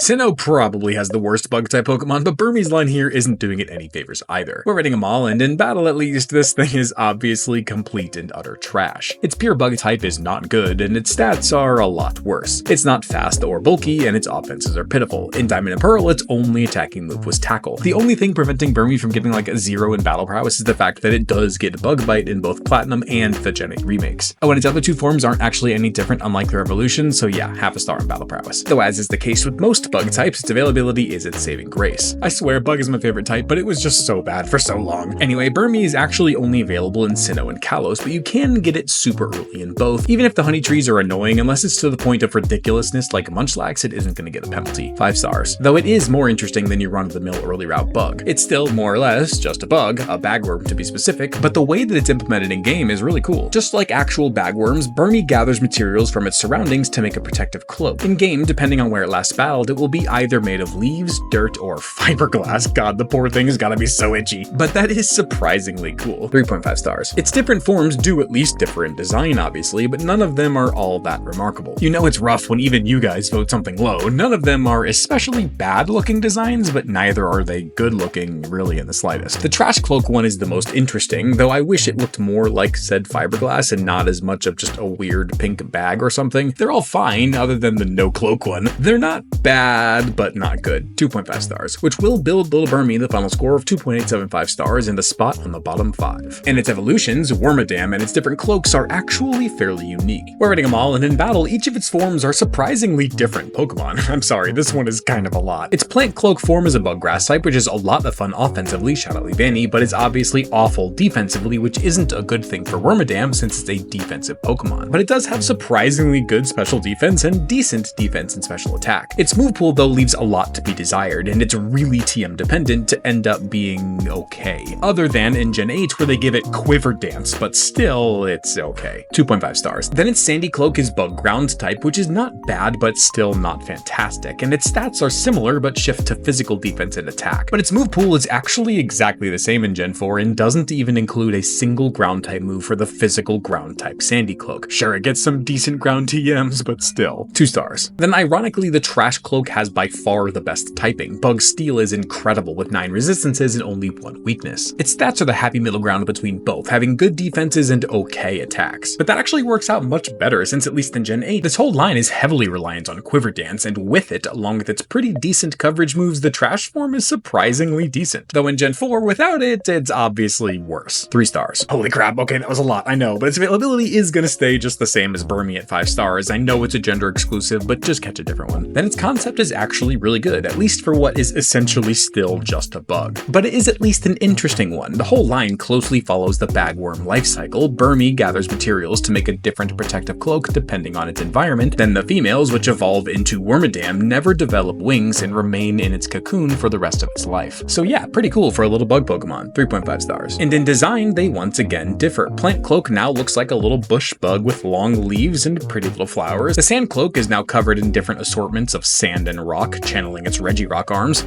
Sinnoh probably has the worst bug-type Pokemon, but Burmy's line here isn't doing it any favors either. We're rating them all, and in battle at least, this thing is obviously complete and utter trash. Its pure bug-type is not good, and its stats are a lot worse. It's not fast or bulky, and its offenses are pitiful. In Diamond and Pearl, its only attacking move was Tackle. The only thing preventing Burmy from getting like a 0 in battle prowess is the fact that it does get Bug Bite in both Platinum and the Gen 8 remakes. Oh, and its other two forms aren't actually any different unlike their evolution, so yeah, half a star in battle prowess. Though as is the case with most bug types, its availability is its saving grace. I swear bug is my favorite type, but it was just so bad for so long. Anyway, Burmy is actually only available in Sinnoh and Kalos, but you can get it super early in both. Even if the honey trees are annoying, unless it's to the point of ridiculousness like Munchlax, it isn't going to get a penalty. 5 stars. Though it is more interesting than your run-of-the-mill early route bug. It's still more or less just a bug, a bagworm to be specific, but the way that it's implemented in game is really cool. Just like actual bagworms, Burmy gathers materials from its surroundings to make a protective cloak. In game, depending on where it last battled, it will be either made of leaves, dirt, or fiberglass. God, the poor thing has gotta be so itchy. But that is surprisingly cool. 3.5 stars. Its different forms do at least differ in design, obviously, but none of them are all that remarkable. You know it's rough when even you guys vote something low. None of them are especially bad-looking designs, but neither are they good-looking really in the slightest. The Trash Cloak one is the most interesting, though I wish it looked more like said fiberglass and not as much of just a weird pink bag or something. They're all fine, other than the no cloak one. They're not bad, but not good. 2.5 stars, which will build Little Burmy the final score of 2.875 stars in the spot on the bottom 5. And its evolutions, Wormadam and its different cloaks are actually fairly unique. We're rating them all, and in battle, each of its forms are surprisingly different Pokemon. I'm sorry, this one is kind of a lot. Its plant cloak form is a bug grass type, which is a lot of fun offensively, shout out Leavanny, but is obviously awful defensively, which isn't a good thing for Wormadam since it's a defensive Pokemon. But it does have surprisingly good special defense and decent defense and special attack. Its move pool though leaves a lot to be desired, and it's really TM dependent to end up being okay. Other than in Gen 8 where they give it Quiver Dance, but still it's okay. 2.5 stars. Then its Sandy Cloak is bug ground type, which is not bad but still not fantastic, and its stats are similar but shift to physical defense and attack. But its move pool is actually exactly the same in Gen 4 and doesn't even include a single ground type move for the physical ground type Sandy Cloak. Sure, it gets some decent ground TMs, but still. 2 stars. Then ironically, the Trash Cloak has by far the best typing. Bug Steel is incredible with 9 resistances and only 1 weakness. Its stats are the happy middle ground between both, having good defenses and okay attacks. But that actually works out much better since at least in Gen 8, this whole line is heavily reliant on Quiver Dance, and with it, along with its pretty decent coverage moves, the Trash form is surprisingly decent. Though in Gen 4, without it, it's obviously worse. 3 stars. Holy crap, okay, that was a lot, I know, but its availability is gonna stay just the same as Burmy at 5 stars. I know it's a gender exclusive, but just catch a different one. Then its concept is actually really good, at least for what is essentially still just a bug. But it is at least an interesting one. The whole line closely follows the bagworm life cycle. Burmy gathers materials to make a different protective cloak depending on its environment. Then the females, which evolve into Wormadam, never develop wings and remain in its cocoon for the rest of its life. So yeah, pretty cool for a little bug Pokemon. 3.5 stars. And in design, they once again differ. Plant Cloak now looks like a little bush bug with long leaves and pretty little flowers. The Sand Cloak is now covered in different assortments of sand and rock, channeling its Regirock arms.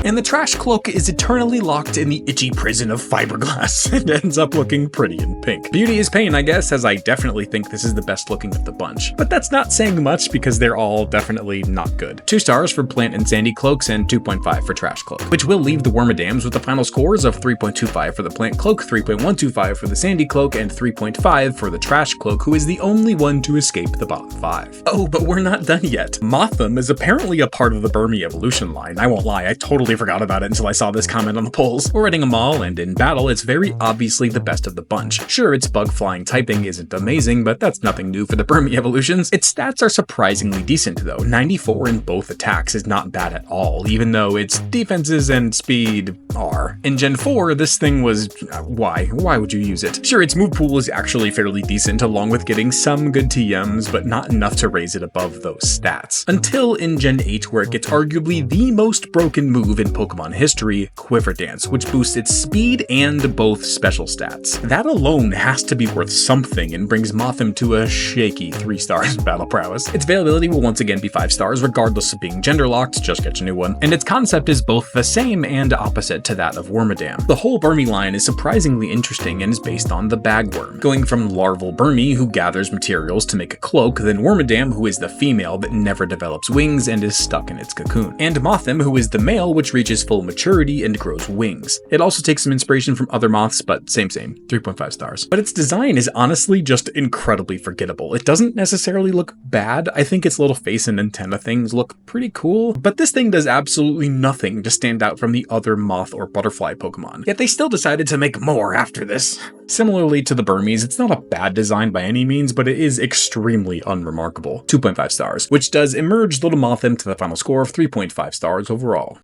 And the Trash Cloak is eternally locked in the itchy prison of fiberglass and ends up looking pretty in pink. Beauty is pain, I guess, as I definitely think this is the best looking of the bunch. But that's not saying much because they're all definitely not good. 2 stars for Plant and Sandy Cloaks and 2.5 for Trash Cloak, which will leave the Wormadams with the final scores of 3.25 for the Plant Cloak, 3.125 for the Sandy Cloak, and 3.5 for the Trash Cloak, who is the only one to escape the bottom 5. Oh, but we're not done yet. Mothim is apparently a part of the Burmy evolution line. I won't lie, I totally forgot about it until I saw this comment on the polls. We're rating them all, and in battle, it's very obviously the best of the bunch. Sure, its bug flying typing isn't amazing, but that's nothing new for the Burmy evolutions. Its stats are surprisingly decent though. 94 in both attacks is not bad at all, even though its defenses and speed are. In Gen 4, this thing was... why? Why would you use it? Sure, its move pool is actually fairly decent, along with getting some good TMs, but not enough to raise it above those stats. Until in Gen 8, where it gets arguably the most broken move in Pokemon history, Quiver Dance, which boosts its speed and both special stats. That alone has to be worth something and brings Mothim to a shaky 3 stars in battle prowess. Its availability will once again be 5 stars, regardless of being gender locked, just get a new one. And its concept is both the same and opposite to that of Wormadam. The whole Burmy line is surprisingly interesting and is based on the bagworm, going from larval Burmy, who gathers materials to make a cloak, then Wormadam, who is the female that never develops wings and is stuck in its cocoon. And Mothim, who is the male, which reaches full maturity and grows wings. It also takes some inspiration from other moths, but same, 3.5 stars. But its design is honestly just incredibly forgettable. It doesn't necessarily look bad. I think its little face and antenna things look pretty cool, but this thing does absolutely nothing to stand out from the other moth or butterfly Pokemon. Yet they still decided to make more after this. Similarly to the Burmese, it's not a bad design by any means, but it is extremely unremarkable. 2.5 stars, which does emerge Little Mothim to the final score of 3.5 stars overall.